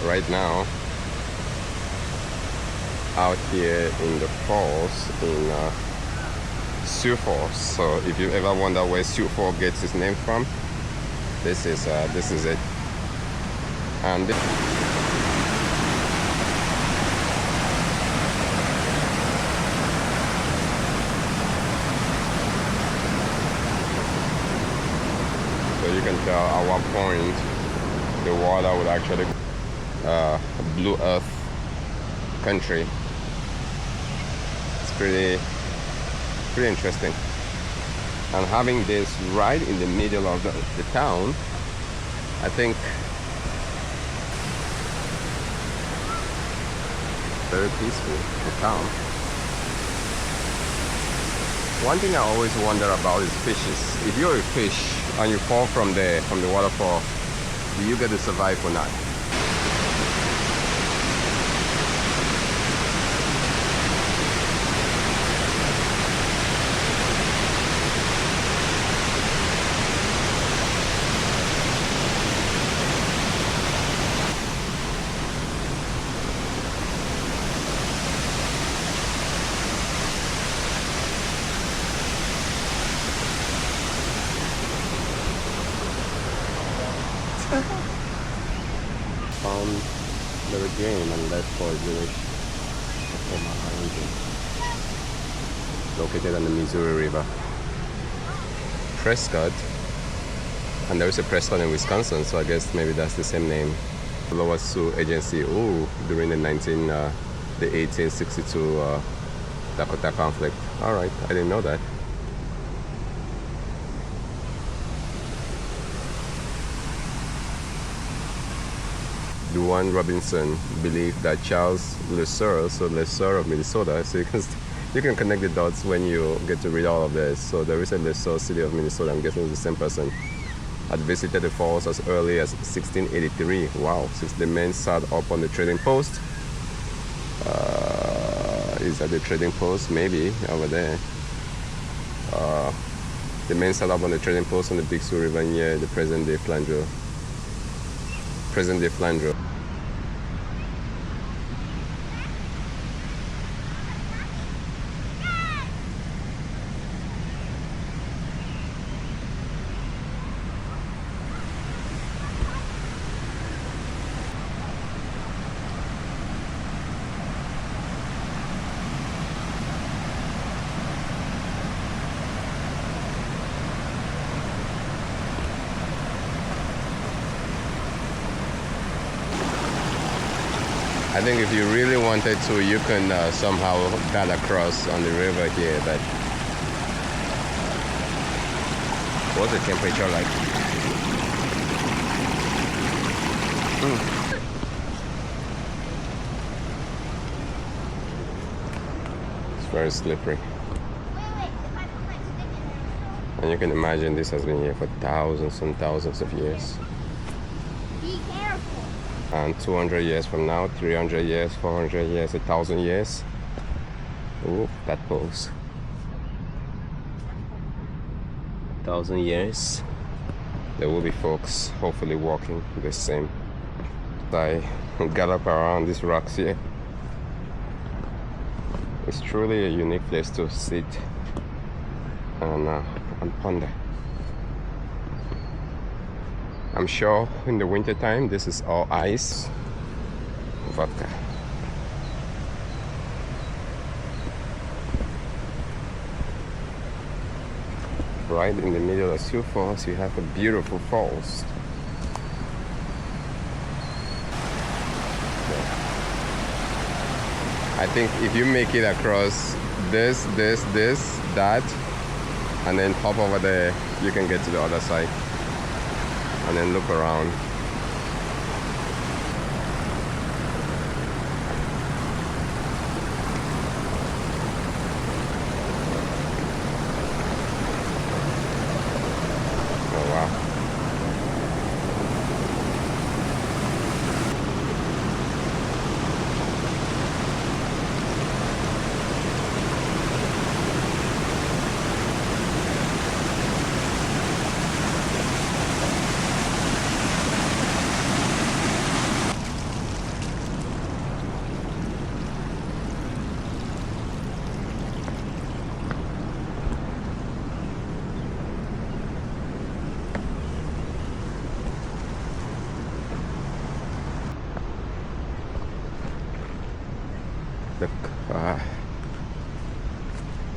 right now out here in the falls in Sioux Falls. So if you ever wonder where Sioux Falls gets its name from, this is it. And so you can tell at one point the water would actually blue earth country. It's pretty interesting. And having this right in the middle of the town, I think very peaceful, the town. One thing I always wonder about is fishes. If you're a fish and you fall from the waterfall, do you get to survive or not? The game and left for village located on the Missouri River. Prescott, and there is a Prescott in Wisconsin, so I guess maybe that's the same name. The Lower Sioux Agency, during the 1862 Dakota conflict. All right, I didn't know that. Duane Robinson believed that Charles LeSueur, so LeSueur of Minnesota, so you can connect the dots when you get to read all of this. So there is a LeSueur, city of Minnesota, I'm guessing it's the same person, had visited the falls as early as 1683. Wow, since the men sat up on the trading post. Is that the trading post? Maybe, over there. The men sat up on the trading post on the Big Sioux River near the present-day Flandreau. I think if you really wanted to, you can somehow paddle across on the river here, but what's the temperature like? It's very slippery. And you can imagine this has been here for thousands and thousands of years. Be careful. And 200 years from now, 300 years, 400 years, 1,000 years. Ooh, that pose. 1,000 years, there will be folks hopefully walking the same. I gallop around these rocks here. It's truly a unique place to sit and ponder. I'm sure in the winter time this is all ice, vodka. Right in the middle of Sioux Falls, you have a beautiful falls. I think if you make it across this, that, and then hop over there, you can get to the other side. And then look around. Oh wow.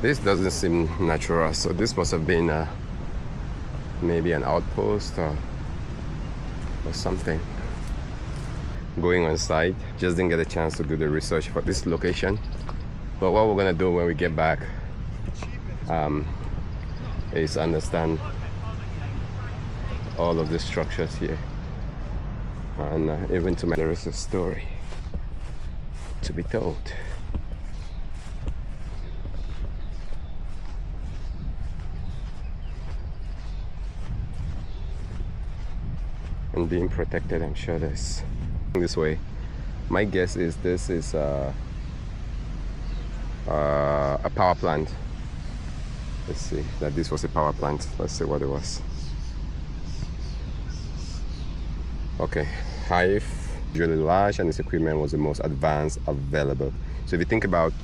This doesn't seem natural, so this must have been maybe an outpost or something. Going on site, just didn't get a chance to do the research for this location. But what we're gonna do when we get back is understand all of the structures here, and even to there is a story to be told. And being protected, I'm sure there's this way. My guess is this is a power plant. Let's see that this was a power plant. Let's see what it was. Okay, Hive, usually large, and its equipment was the most advanced available. So if you think about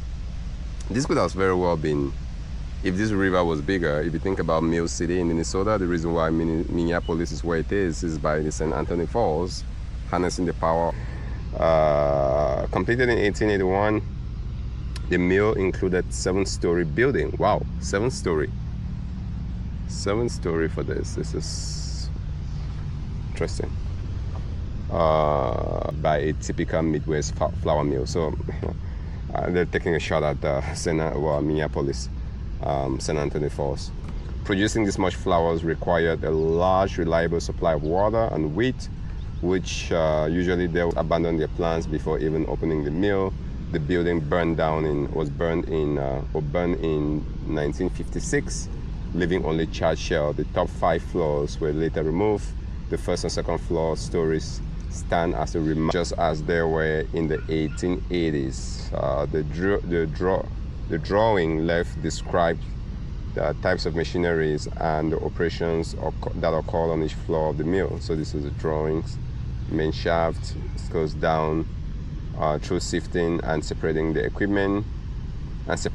this, could have very well been, if this river was bigger. If you think about Mill City in Minnesota, the reason why Minneapolis is where it is by the St. Anthony Falls, harnessing the power. Completed in 1881, the mill included 7-story building. Wow, 7-story. 7-story for this. This is interesting. By a typical Midwest flour mill. So they're taking a shot at Minneapolis, St. Anthony Falls. Producing this much flour required a large, reliable supply of water and wheat, which usually they would abandon their plants before even opening the mill. The building was burned in 1956, leaving only charred shell. The top 5 floors were later removed. The first and second floor stories stand as a reminder, just as they were in the 1880s. The drawing left described the types of machineries and the operations that occur on each floor of the mill. So this is the drawings. Main shaft goes down through sifting and separating the equipment. Once the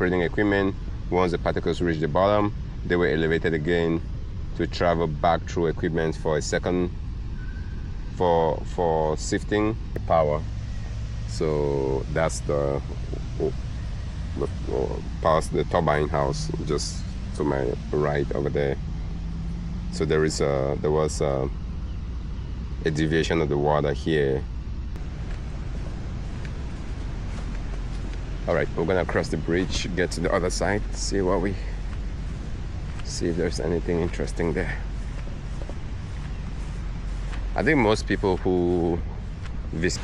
particles reach the bottom, they were elevated again to travel back through equipment for a second for sifting power. So that's the turbine house just to my right over there. So there was a deviation of the water here. All right, we're gonna cross the bridge, get to the other side, see if there's anything interesting there. I think most people who visit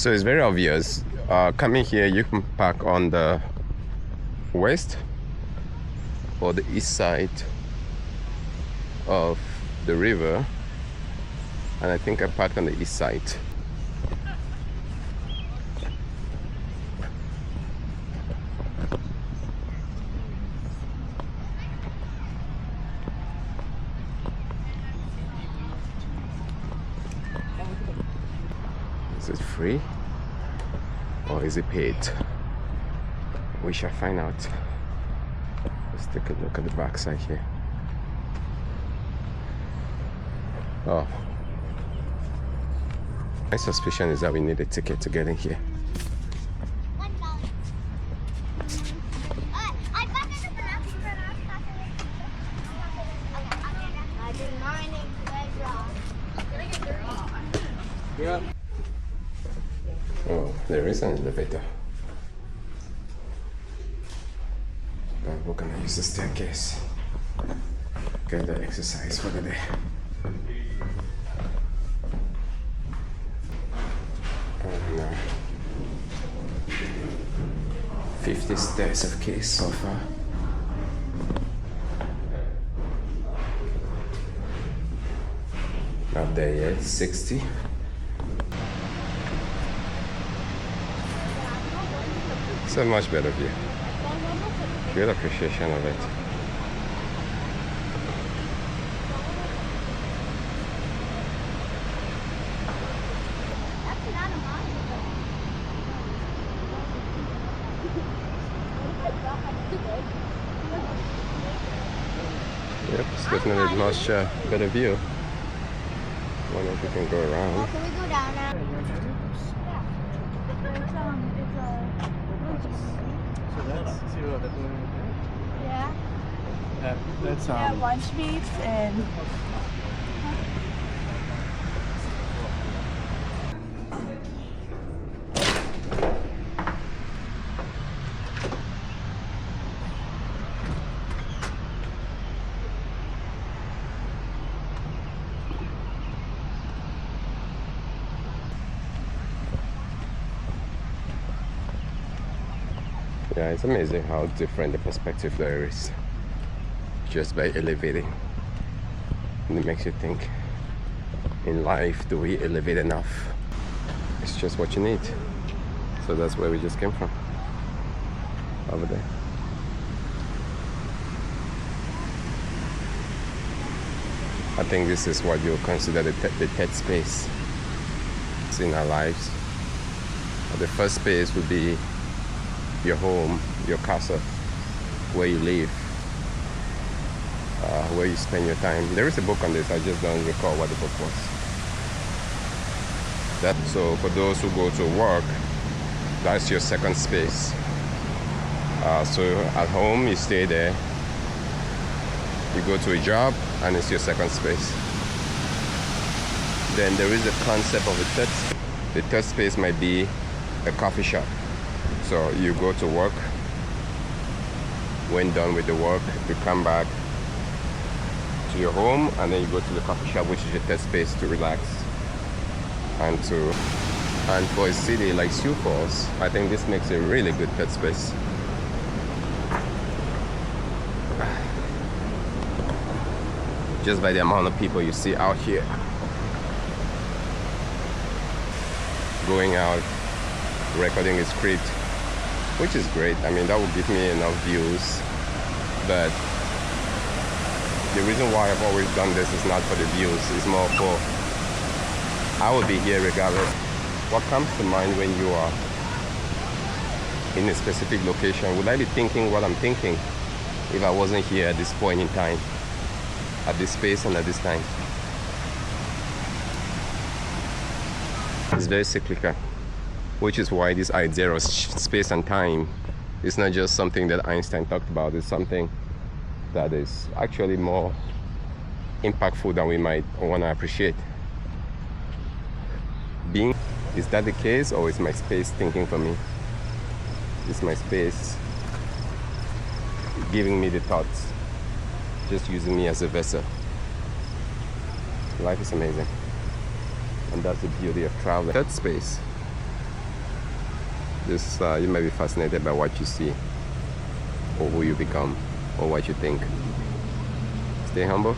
So it's very obvious. Coming here, you can park on the west or the east side of the river, and I think I parked on the east side. Is it free or is it paid? We shall find out. Let's take a look at the back side here. Oh, my suspicion is that we need a ticket to get in here. Oh, there is an elevator. But we're gonna use the staircase. Get the exercise for the day. And 50 stairs of keys so far. Not there yet, 60. It's a much better view. Good appreciation of it. Yep, it's definitely a much better view. I wonder if we can go around. Oh, can we go down now? So that's Yeah. that's Yeah, lunch meats and Yeah, it's amazing how different the perspective there is just by elevating. And it makes you think, in life, do we elevate enough? It's just what you need. So that's where we just came from, over there. I think this is what you consider the third space in our lives. The first space would be your home, your castle, where you live, where you spend your time. There is a book on this, I just don't recall what the book was. So for those who go to work, that's your second space. So at home, you stay there. You go to a job, and it's your second space. Then there is the concept of a third space. The third space might be a coffee shop. So you go to work, when done with the work, you come back to your home, and then you go to the coffee shop, which is your third space to relax. And for a city like Sioux Falls, I think this makes a really good third space. Just by the amount of people you see out here. Going out, recording a script, which is great. I mean, that would give me enough views. But the reason why I've always done this is not for the views, it's more for, I will be here regardless. What comes to mind when you are in a specific location? Would I be thinking what I'm thinking if I wasn't here at this point in time? At this space and at this time. It's very cyclical, which is why this idea of space and time is not just something that Einstein talked about. It's something that is actually more impactful than we might want to appreciate. Is that the case, or is my space thinking for me? Is my space giving me the thoughts? Just using me as a vessel. Life is amazing, and that's the beauty of traveling. Third space. This you may be fascinated by what you see, or who you become, or what you think. Stay humble,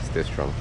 stay strong.